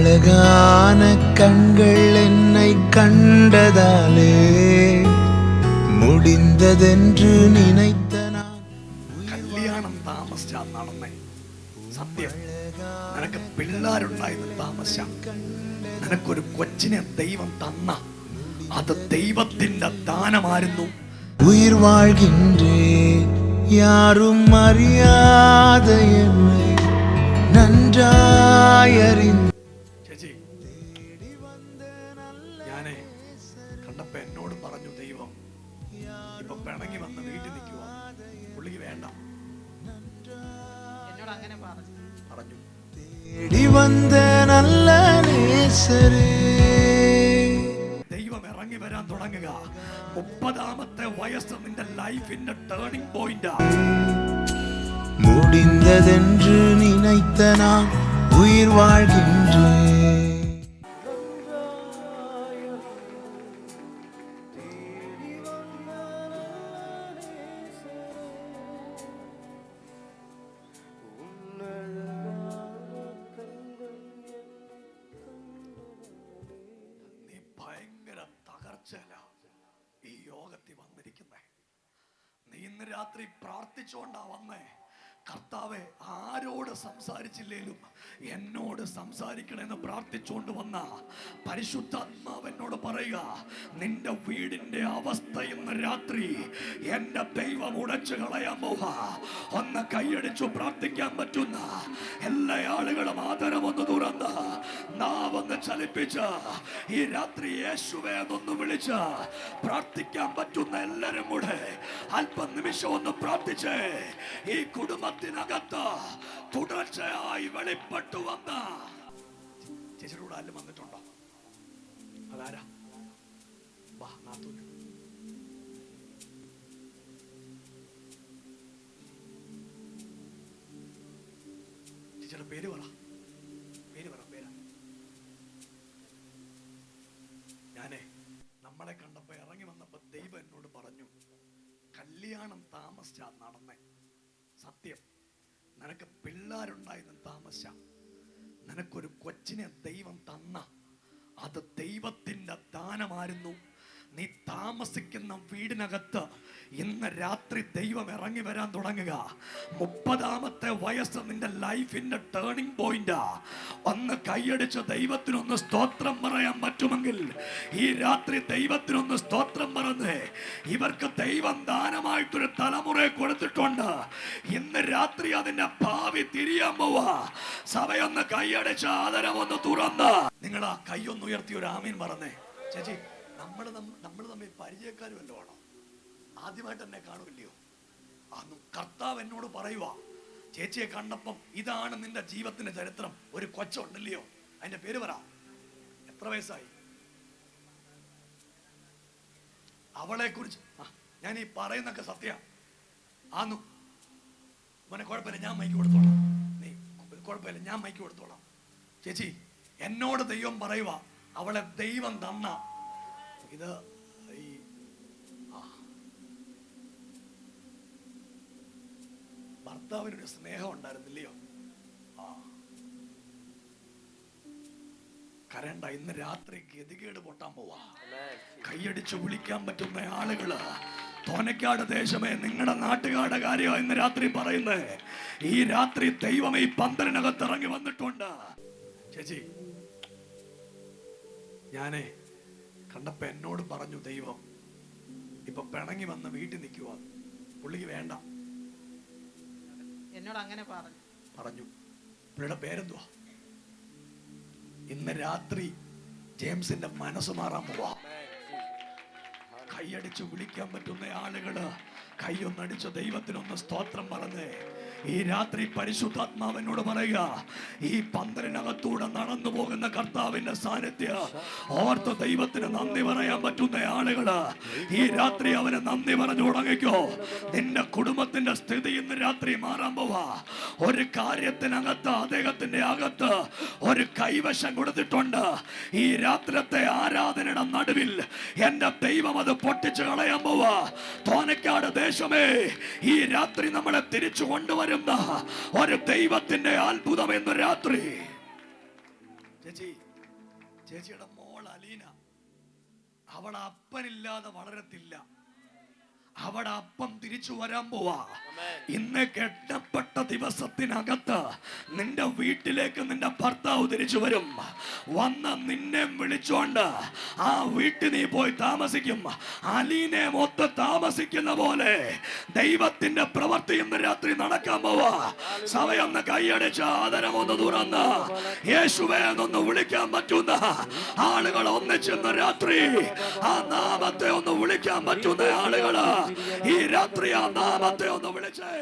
அழகான கண்கள் என்னை கண்டதாலே முடிந்ததென்று நினைத்த நான். കല്യാണം താമസിച്ചാ നടന്നേ. സത്യം, നിനക്ക് പിള്ളേരുണ്ടായത് താമസിച്ച, നിനക്കൊരു കൊച്ചിനെ ദൈവം തന്ന അത് ദൈവത്തിന്റെ ദാനമായിരുന്നു. உயிர் வாழ்கின்றேன் யாரும் அறியாத என்னை நன்றாய் அறிந்து. ചേച്ചി, ഞാനേ കണ്ടപ്പോ എന്നോട് പറഞ്ഞു ദൈവം, ഇപ്പൊ പിണങ്ങി വന്ന് വീട്ടിൽ നിൽക്കുക, പുള്ളിക്ക് വേണ്ട. എന്നോട് അങ്ങനെ പറഞ്ഞു. தேடி வந்த நல்ல நேசரே. ദൈവം ഇറങ്ങി വരാൻ തുടങ്ങുക. 30ാമത്തെ വയസ്സ് നിന്റെ ലൈഫിന്റെ ടേണിംഗ് പോയിന്റ്. முடிந்ததென்று நினைத்த நான் உயிர் வாழ்கின்றேன். നീ ഭയങ്കര തകർച്ചല ഈ യോഗത്തിൽ വന്നിരിക്കുന്നേ. നീ ഇന്ന് രാത്രി പ്രാർത്ഥിച്ചുകൊണ്ടാ വന്നേ. കർത്താവെ, ആരോട് സംസാരിച്ചില്ലേലും എന്നോട് സംസാരിക്കണമെന്ന് പ്രാർത്ഥിച്ചുകൊണ്ട് വന്ന പരിശുദ്ധാത്മാവ് എന്നോട് പറയുക, നിന്റെ വീടിന്റെ അവസ്ഥ ഇന്ന് രാത്രി എന്റെ ദൈവം ഉടച്ചു കളയാൻ പോവാ. ഒന്ന് കൈയടിച്ചു പ്രാർത്ഥിക്കാൻ പറ്റുന്ന എല്ലാ ആളുകളും ആദരവൊന്ന് തുറന്ന് നാവൊന്ന് ചലിപ്പിച്ച് ഈ രാത്രി യേശുവേ എന്നൊന്ന് വിളിച്ച് പ്രാർത്ഥിക്കാൻ പറ്റുന്ന എല്ലാരും കൂടെ അല്പം നിമിഷം ഒന്ന് പ്രാർത്ഥിച്ചേ. ഈ കുടുംബത്തിനകത്ത് തുടർച്ചയായി വെളിപ്പെട്ടു വന്ന ചേച്ചിയുടെ കൂടെ ആരും വന്നിട്ടുണ്ടോ? അതാരാ? വാ, നാത്തൂന്. ചേച്ചിയുടെ പേര് പറ. പേരാ. ഞാനേ നമ്മളെ കണ്ടപ്പോ ഇറങ്ങി വന്നപ്പോ ദൈവം എന്നോട് പറഞ്ഞു, കല്യാണം താമസിച്ചാ നടന്നേ. സത്യം, നിനക്ക് പിള്ളേരുണ്ടായത് താമസിച്ച, നിനക്കൊരു കൊച്ചിനെ ദൈവം തന്ന അത് ദൈവത്തിന്റെ ദാനമായിരുന്നു. നീ താമസിക്കുന്ന വീടിനകത്ത് ഇന്ന് രാത്രി ദൈവം ഇറങ്ങി വരാൻ തുടങ്ങുക. 30ാമത്തെ വയസ്സ് നിന്റെ ലൈഫിന്റെ ടേണിംഗ് പോയിന്റ്. ഒന്ന് കൈയടിച്ച് ദൈവത്തിനൊന്ന് സ്തോത്രം പറയാൻ പറ്റുമെങ്കിൽ ഈ രാത്രി ദൈവത്തിനൊന്ന് സ്തോത്രം പറഞ്ഞേ. ഇവർക്ക് ദൈവം ദാനമായിട്ടൊരു തലമുറയെ കൊടുത്തിട്ടുണ്ട്. ഇന്ന് രാത്രി അതിന്റെ ഭാവി തിരിയാൻ പോവാ. സഭയൊന്ന് കൈയടിച്ച് ആദരവൊന്ന് തുറന്ന് നിങ്ങൾ ആ കൈയൊന്ന് ഉയർത്തി ഒരു ആമീൻ പറഞ്ഞേ. ചേച്ചി, നമ്മൾ തമ്മിൽ പരിചയക്കാരും വല്ലോ ആണോ? ആദ്യമായിട്ട് എന്നെ കാണുമല്ലയോ? അന്ന് കർത്താവ് എന്നോട് പറയുക, ചേച്ചിയെ കണ്ടപ്പം ഇതാണ് നിന്റെ ജീവിതത്തിന്റെ ചരിത്രം. ഒരു കൊച്ചുണ്ടല്ലയോ, അതിന്റെ പേര് പറ. എത്ര വയസ്സായി? അവളെ കുറിച്ച് ഞാൻ ഈ പറയുന്നൊക്കെ സത്യ ആന്നു. മോനെ കുഴപ്പമില്ല, ഞാൻ മൈക്ക് കൊടുത്തോളാം. നീ കുഴപ്പമില്ല, ഞാൻ മൈക്ക് കൊടുത്തോളാം. ചേച്ചി, എന്നോട് ദൈവം പറയുക, അവളെ ദൈവം തന്ന ഇത് ഈ ഭർത്താവിനൊരു സ്നേഹം ഉണ്ടായിരുന്നില്ലയോ? കരണ്ട, ഇന്ന് രാത്രി ഗതികേട് പൊട്ടാൻ പോവാ. കൈയടിച്ചു വിളിക്കാൻ പറ്റുന്ന ആളുകള് തോനക്കാട് ദേശമേ, നിങ്ങളുടെ നാട്ടുകാരുടെ കാര്യമാണ് ഇന്ന് രാത്രി പറയുന്നത്. ഈ രാത്രി ദൈവം ഈ പന്തലിനകത്ത് ഇറങ്ങി വന്നിട്ടുണ്ട്. ചേച്ചി, ഞാനേ കണ്ടപ്പോ എന്നോട് പറഞ്ഞു ദൈവം, ഇപ്പൊ പിണങ്ങി വന്ന് വീട്ടിൽ നിൽക്കുക, പുള്ളിക്ക് വേണ്ട. എന്നോട് അങ്ങനെ പറഞ്ഞു. പുള്ളിയുടെ പേരെന്തുവാ? ഇന്ന് രാത്രി ജെയിംസിന്റെ മനസ്സ് മാറാൻ പോവാ. കൈയടിച്ചു വിളിക്കാൻ പറ്റുന്ന ആളുകള് കൈയൊന്നടിച്ച് ദൈവത്തിനൊന്ന് സ്തോത്രം പറഞ്ഞേ. ഈ രാത്രി പരിശുദ്ധാത്മാവിനോട് പറയുക, ഈ പന്തലിനകത്തൂടെ നടന്നു പോകുന്ന കർത്താവിന്റെ സാന്നിധ്യം ഓർത്ത് ദൈവത്തിന് നന്ദി പറയാൻ പറ്റുന്ന ആളുകള് ഈ രാത്രി അവന് നന്ദി പറഞ്ഞു തുടങ്ങിക്കോ. നിന്റെ കുടുംബത്തിന്റെ സ്ഥിതി ഇന്ന് രാത്രി മാറാൻ പോവാ. ഒരു കാര്യത്തിനകത്ത് അദ്ദേഹത്തിന്റെ അകത്ത് ഒരു കൈവശം കൊടുത്തിട്ടുണ്ട്. ഈ രാത്രിത്തെ ആരാധനയുടെ നടുവിൽ എന്റെ ദൈവം അത് പൊട്ടിച്ചു കളയാൻ പോവാ. തോനക്കാട് ദേശമേ, ഈ രാത്രി നമ്മളെ തിരിച്ചു കൊണ്ടുവരുന്ന ഒരു ദൈവത്തിന്റെ അത്ഭുതം ഇന്ന് രാത്രി. ചേച്ചിയുടെ മോൾ അലീന, അവളെ അപ്പനില്ലാതെ വളരത്തില്ല. അവിടെ അപ്പം തിരിച്ചു വരാൻ പോവാ. ഇന്ന് കെട്ടപ്പെട്ട ദിവസത്തിനകത്ത് നിന്റെ വീട്ടിലേക്ക് നിന്റെ ഭർത്താവ് തിരിച്ചു വരും. വന്ന് നിന്നെ വിളിച്ചോണ്ട് ആ വീട്ടിൽ നീ പോയി താമസിക്കും. അലീനെ മൊത്തം താമസിക്കുന്ന പോലെ ദൈവത്തിന്റെ പ്രവൃത്തി ഇന്ന് രാത്രി നടക്കാൻ പോവാ. സഭയൊന്ന് കൈയടിച്ച് ആദരമൊന്ന് തുറന്ന് യേശുവേ എന്നൊന്ന് വിളിക്കാൻ പറ്റുന്ന ആളുകൾ ഒന്നിച്ചെന്ന് രാത്രി ആ നാമത്തെ ഒന്ന് വിളിക്കാൻ പറ്റുന്ന ആളുകള് ഈ രാത്രി ആ നാമത്തെ ഒന്ന് വിളിച്ചേ.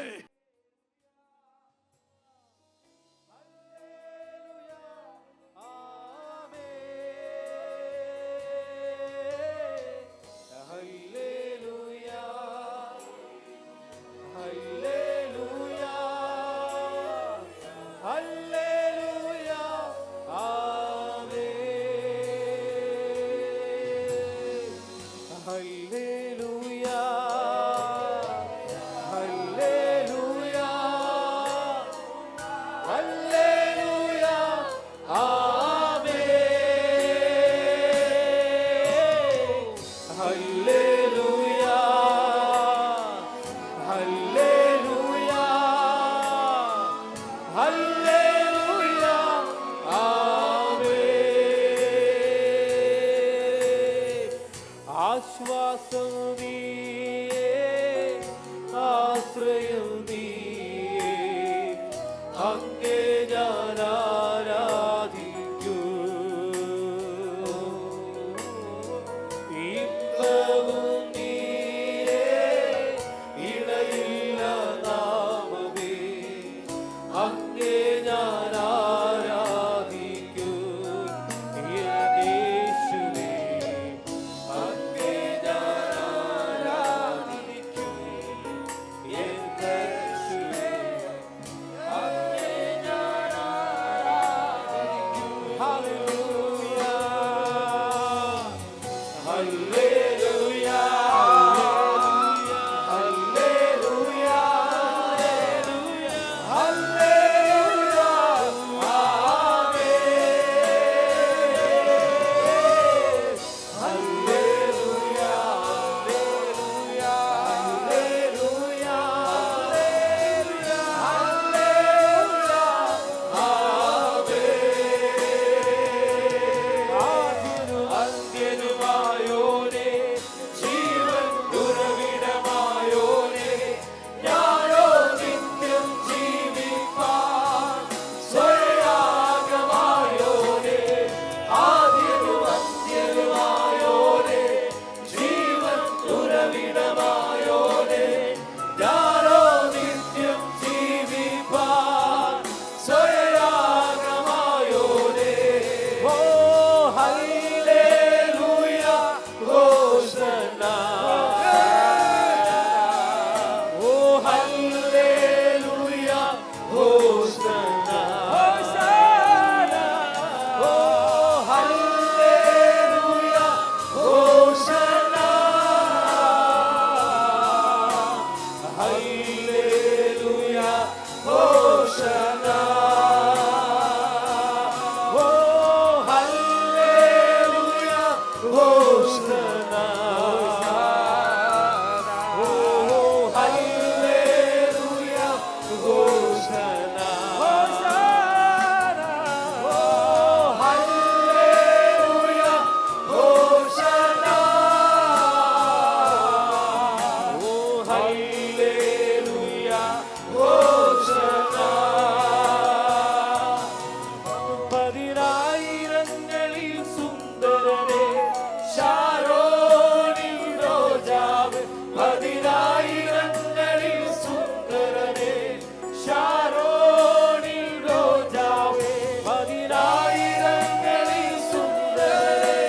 ആശ്വാസം നീയേ, ആശ്രയം നീയേ, അങ്ങേ ഞാൻ ആരാധിക്കൂ. ഇമ്പവും നീയേ, ഇടയില്ല നാമമേ, അങ്ങേ ഞാൻ ആരാധിക്കൂ. യേശുവേ അങ്ങേ ഞാൻ ആരാധിക്കൂ. യേശുവേ അങ്ങേ ഞാൻ ആരാധിക്കൂ. Hallelujah hallelujah hallelujah hallelujah amen. Hallelujah hallelujah hallelujah hallelujah അന്ത്യനുമായോനെ, ജീവൻ ഉറവിടമായോനെ, ഞാനോ നിത്യം ജീവിപ്പാൻ സ്വയാഗമായോനെ, ആദ്യനും അന്ത്യനുമായോനെ, ജീവൻ ഉറവിടമായോനെ, ഞാനോ നിത്യം ജീവിപ്പാൻ സ്വയാഗമായോനെ. ഓ ഹല്ലേലൂയ ഹോശന്ന, ഓ ഹല്ലേലൂയ ഹോശന്ന, ഓ ഹല്ലേലൂയ ഹോശന്ന, ഹല്ലേലൂയ ഹോശന്ന, ഓ ഹല്ലേലൂയ ഹോശന്ന, ഓ ഹല്ലേലൂയ ഹോശന്ന, ഓ ഹല്ലേലൂയ ഹോശന്ന, ഓ ഹല്ലേലൂയ ഹോശന്ന. പതിനായിരങ്ങളിൽ സുന്ദരനെ, ശാരോനിൽ രോജാവ്, പതിനായിരങ്ങളിൽ സുന്ദരനെ, ശാരോനിൽ രോജാവ്, പതിനായിരങ്ങളിൽ സുന്ദരനെ,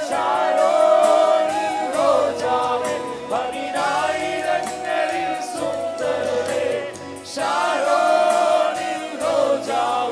ശാരോനിൽ രോജാവ്, പതിനായിരങ്ങളിൽ സുന്ദരനെ, ശാരോനിൽ രോജാവ്.